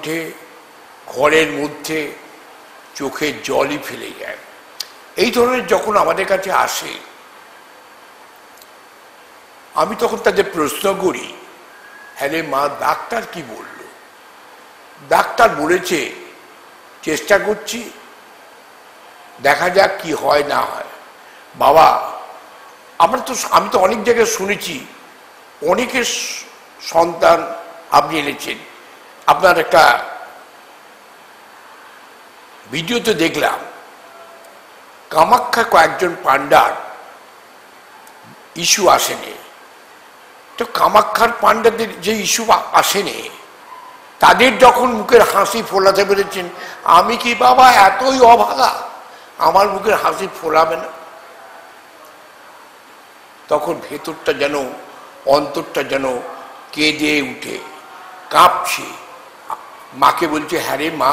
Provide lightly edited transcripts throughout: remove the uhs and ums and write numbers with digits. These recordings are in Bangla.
ওঠে, ঘরের মধ্যে চোখে জলই ফেলে যায়। এই ধরনের যখন আমাদের কাছে আসে, আমি তখন তাদের প্রশ্ন করি, হ্যাঁ রে মা, ডাক্তার কি বলল? ডাক্তার বলেছে চেষ্টা করছি, দেখা যাক কি হয় না হয়। বাবা, আমি তো অনেক জায়গায় শুনেছি অনেকের সন্তান আপনি এনেছেন। আপনার একটা ভিডিওতে দেখলাম কামাখ্যা কয়েকজন পান্ডার ইস্যু আসেনি। তো কামাখ্যার পান্ডাদের যে ইস্যু আসেনি, তাদের যখন মুখের হাসি ফোলাতে পেরেছেন, আমি কি বাবা এতই অভাগা আমার মুখের হাসি ফোলাবে না? তখন ভেতরটা যেন, অন্তরটা যেন কেঁদে উঠে, কাঁপছে। মাকে বলছে, হ্যাঁ রে মা,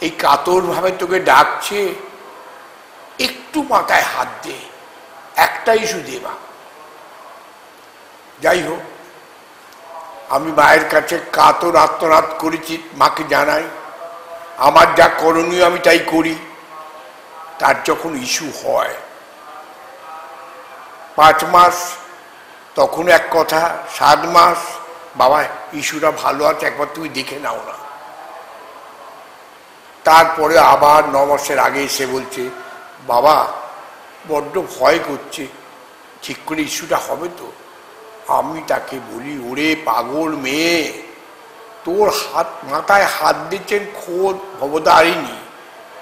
এই কাতর ভাবে তোকে ডাকছে, একটু মাথায় হাত দে, একটা ইস্যু দে মা। যাই হোক, আমি মায়ের কাছে কাতর আত্মনাদ করেছি, মাকে জানাই আমার যা করণীয় আমি তাই করি। তার যখন ইস্যু হয় 5 মাস, তখন এক কথা, 7 মাস, বাবা ইস্যুটা ভালো আছে, একবার তুমি দেখে নাও না। তারপরে আবার 9 মাসের আগে এসে বলছে, বাবা বড্ড ভয় করছে, ঠিক করে ইস্যুটা হবে তো? আমি তাকে বলি, ওরে পাগল মেয়ে, তোর মাথায় হাত দিচ্ছেন খোদ ভবতারিণী,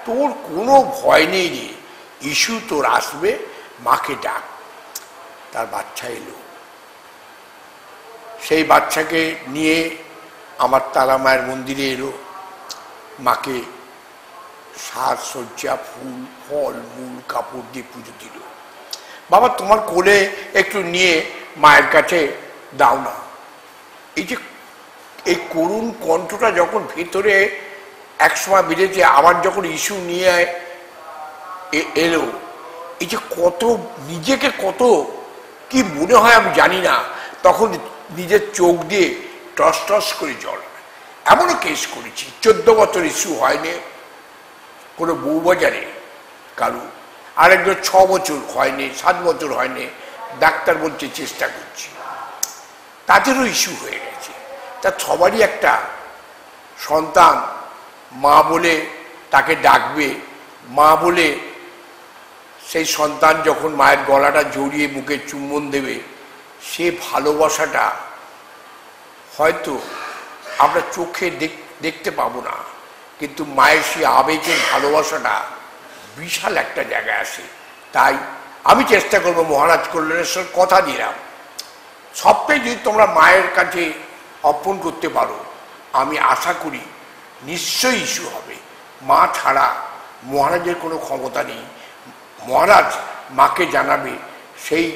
তোর কোনো ভয় নেই রে, ইস্যু তোর আসবে, মাকে ডাক। তার বাচ্চা এলো, সেই বাচ্চাকে নিয়ে আমার তারা মায়ের মন্দিরে এলো, মাকে সাজসজ্জা, ফুল ফল মূল কাপড় দিয়ে পুজো দিল। বাবা তোমার কোলে একটু নিয়ে মায়ের কাছে দাও না। এই যে এই করুণ কণ্ঠটা যখন ভেতরে একসময় বেড়েছে, আবার যখন ইস্যু নিয়ে এলো, এই যে কত নিজেকে কত কি মনে হয় আমি জানি না, তখন নিজের চোখ দিয়ে টস টস করে জল। এমনও কেস করেছি 14 বছর ইস্যু হয়নি কোনো বউবাজারে কারু, আরেকজন 6 বছর হয়নি, 7 বছর হয়নি, ডাক্তার বলছে চেষ্টা করছি, তাদেরও ইস্যু হয়ে গেছে। তা সবারই একটা সন্তান মা বলে তাকে ডাকবে, মা বলে সেই সন্তান যখন মায়ের গলাটা জড়িয়ে মুখে চুম্বন দেবে, সে ভালোবাসাটা হয়তো আমরা চোখে দেখতে পাবো না, কিন্তু মায়ের সেই আবেগের ভালোবাসাটা বিশাল একটা জায়গায় আসে। তাই আমি চেষ্টা করবো, মহারাজ কল্যাণেশ্বর কথা দিলাম, সবটাই যদি তোমরা মায়ের কাছে অর্পণ করতে পারো, আমি আশা করি নিশ্চয়ই ইস্যু হবে। মা ছাড়া মহারাজের কোনো ক্ষমতা নেই, মহারাজ মাকে জানাবে, সেই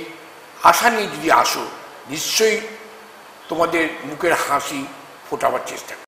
আশা নিয়ে যদি আসো, নিশ্চয়ই তোমাদের মুখের হাসি ফোটাবার চেষ্টা